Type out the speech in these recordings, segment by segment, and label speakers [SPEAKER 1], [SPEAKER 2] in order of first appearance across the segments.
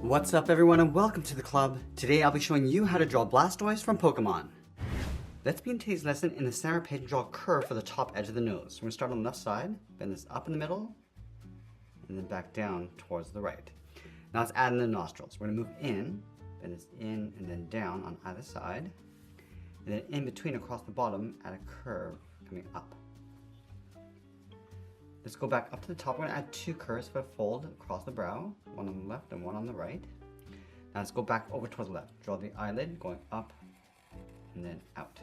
[SPEAKER 1] What's up everyone and welcome to the club. Today I'll be showing you how to draw Blastoise from Pokemon. Let's begin today's lesson in the center page and draw a curve for the top edge of the nose. So we're going to start on the left side, bend this up in the middle, and then back down towards the right. Now let's add in the nostrils. We're going to move in, bend this in and then down on either side, and then in between across the bottom, add a curve coming up. Let's go back up to the top. We're going to add two curves for a fold across the brow, one on the left and one on the right. Now let's go back over towards the left. Draw the eyelid going up and then out.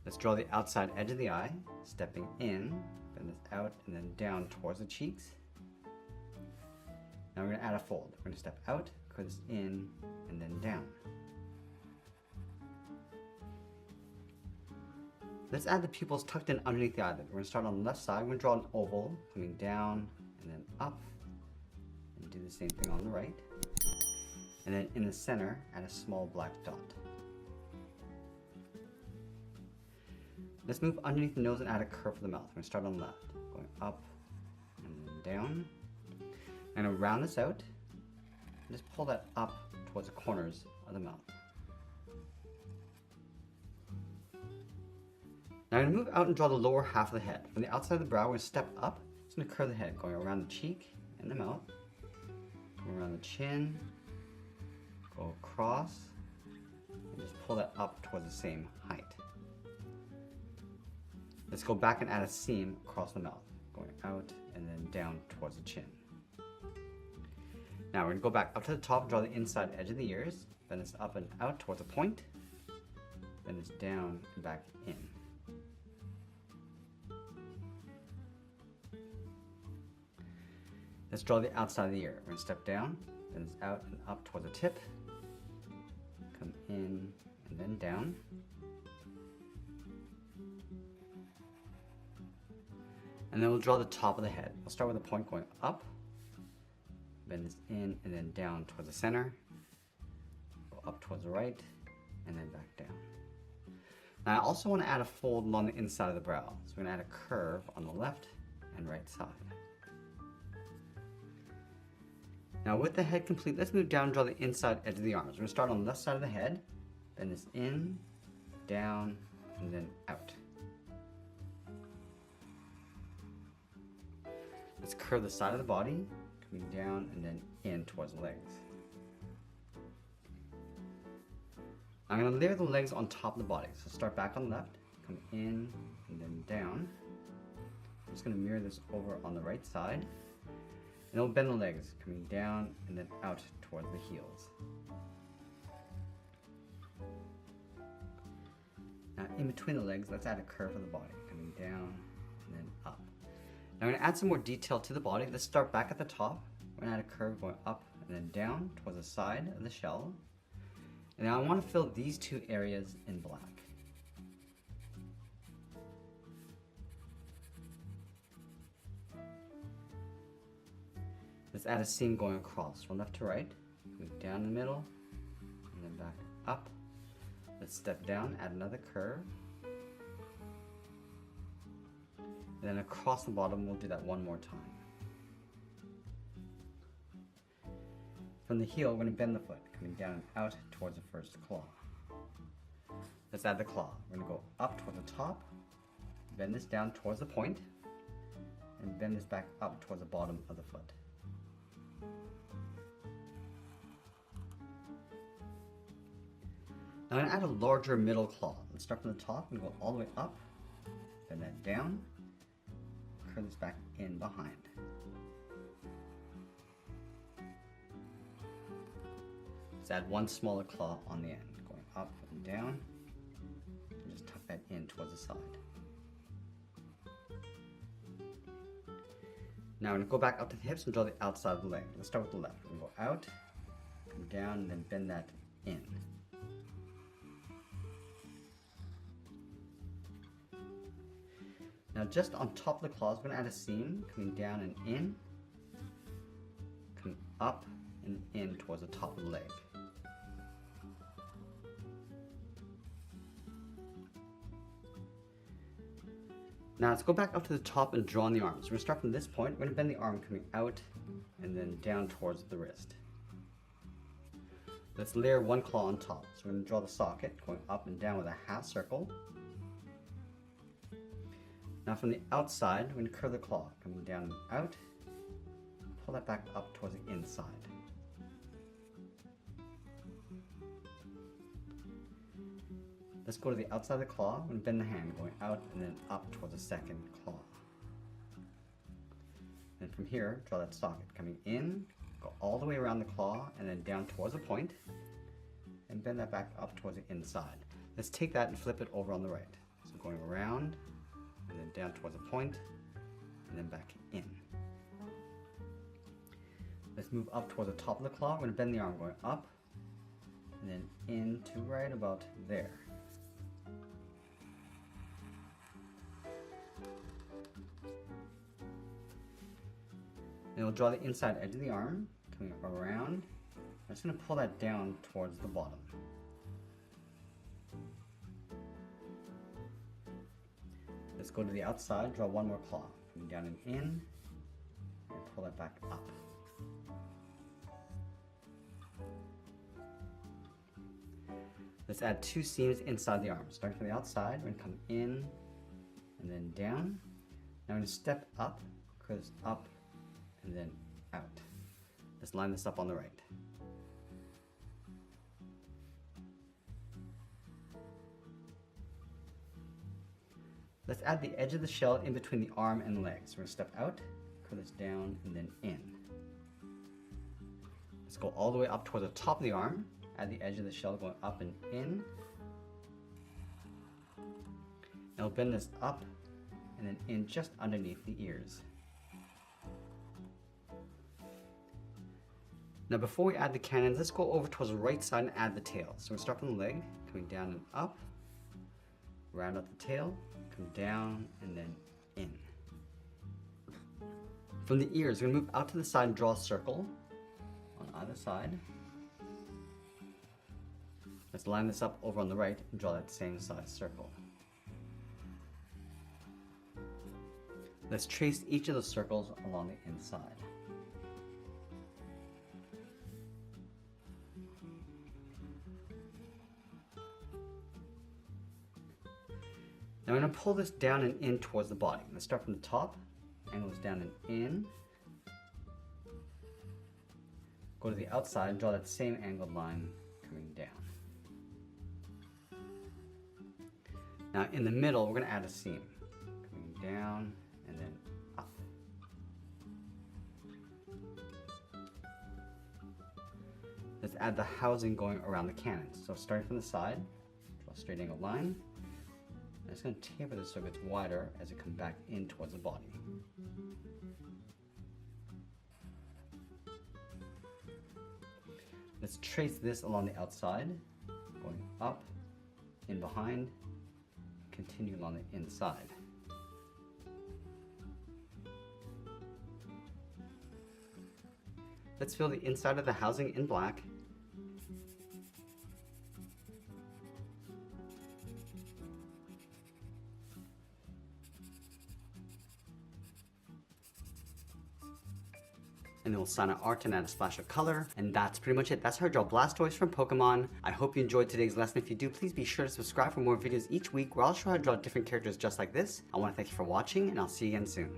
[SPEAKER 1] Let's draw the outside edge of the eye, stepping in, bend this out and then down towards the cheeks. Now we're going to add a fold. We're going to step out, curve this in, and then down. Let's add the pupils tucked in underneath the eyelid. We're going to start on the left side. We're going to draw an oval coming down and then up. And do the same thing on the right. And then in the center, add a small black dot. Let's move underneath the nose and add a curve for the mouth. We're going to start on the left, going up and then down. I'm going to round this out and just pull that up towards the corners of the mouth. Now I'm going to move out and draw the lower half of the head. From the outside of the brow, we're going to step up. It's going to curve the head, going around the cheek and the mouth, go around the chin, go across, and just pull that up towards the same height. Let's go back and add a seam across the mouth, going out and then down towards the chin. Now we're going to go back up to the top and draw the inside edge of the ears, bend this up and out towards a point, bend this down and back in. Let's draw the outside of the ear. We're going to step down, bend this out and up towards the tip, come in and then down. And then we'll draw the top of the head. We'll start with a point going up, bend this in and then down towards the center, go up towards the right, and then back down. Now I also want to add a fold along the inside of the brow. So we're going to add a curve on the left and right side. Now with the head complete, let's move down and draw the inside edge of the arms. We're going to start on the left side of the head, bend this in, down, and then out. Let's curve the side of the body, coming down and then in towards the legs. I'm going to layer the legs on top of the body. So start back on the left, come in and then down. I'm just going to mirror this over on the right side. And we'll bend the legs, coming down and then out towards the heels. Now in between the legs, let's add a curve of the body, coming down and then up. Now I'm going to add some more detail to the body. Let's start back at the top. We're going to add a curve going up and then down towards the side of the shell. And now I want to fill these two areas in black. Let's add a seam going across from left to right, move down the middle, and then back up. Let's step down, add another curve. And then across the bottom, we'll do that one more time. From the heel, we're going to bend the foot, coming down and out towards the first claw. Let's add the claw. We're going to go up towards the top, bend this down towards the point, and bend this back up towards the bottom of the foot. Now I'm going to add a larger middle claw. Let's start from the top and go all the way up, bend that down, curve this back in behind. Let's add one smaller claw on the end, going up and down, and just tuck that in towards the side. Now I'm going to go back up to the hips and draw the outside of the leg. Let's start with the left. We're going to go out, come down, and then bend that in. Now just on top of the claws, we're going to add a seam coming down and in, come up and in towards the top of the leg. Now let's go back up to the top and draw on the arms. We're going to start from this point. We're going to bend the arm coming out and then down towards the wrist. Let's layer one claw on top. So we're going to draw the socket going up and down with a half circle. Now from the outside, we're going to curve the claw, coming down and out. Pull that back up towards the inside. Let's go to the outside of the claw and bend the hand, going out and then up towards the second claw. And from here, draw that socket, coming in, go all the way around the claw and then down towards the point, and bend that back up towards the inside. Let's take that and flip it over on the right. So going around, and then down towards the point, and then back in. Let's move up towards the top of the claw. We're going to bend the arm, going up, and then in to right about there. Then we'll draw the inside edge of the arm, coming around. I'm just going to pull that down towards the bottom. Let's go to the outside, draw one more claw, coming down and in, and pull that back up. Let's add two seams inside the arm. Starting from the outside, we're going to come in and then down. Now we're going to step up, curves up, and then out. Let's line this up on the right. Let's add the edge of the shell in between the arm and legs. We're going to step out, curve this down, and then in. Let's go all the way up toward the top of the arm. Add the edge of the shell going up and in. And we'll bend this up and then in just underneath the ears. Now before we add the cannons, let's go over towards the right side and add the tail. So we're going to start from the leg, coming down and up, round out the tail, come down and then in. From the ears, we're going to move out to the side and draw a circle on either side. Let's line this up over on the right and draw that same size circle. Let's trace each of the circles along the inside. Now I'm going to pull this down and in towards the body. Let's start from the top, angle this down and in. Go to the outside and draw that same angled line coming down. Now in the middle, we're going to add a seam. Coming down and then up. Let's add the housing going around the cannons. So starting from the side, draw a straight angled line. I'm just going to taper this so it gets wider as it comes back in towards the body. Let's trace this along the outside, going up, in behind, continue along the inside. Let's fill the inside of the housing in black. And then we'll sign our art and add a splash of color. And that's pretty much it. That's how I draw Blastoise from Pokemon. I hope you enjoyed today's lesson. If you do, please be sure to subscribe for more videos each week where I'll show how to draw different characters just like this. I want to thank you for watching, and I'll see you again soon.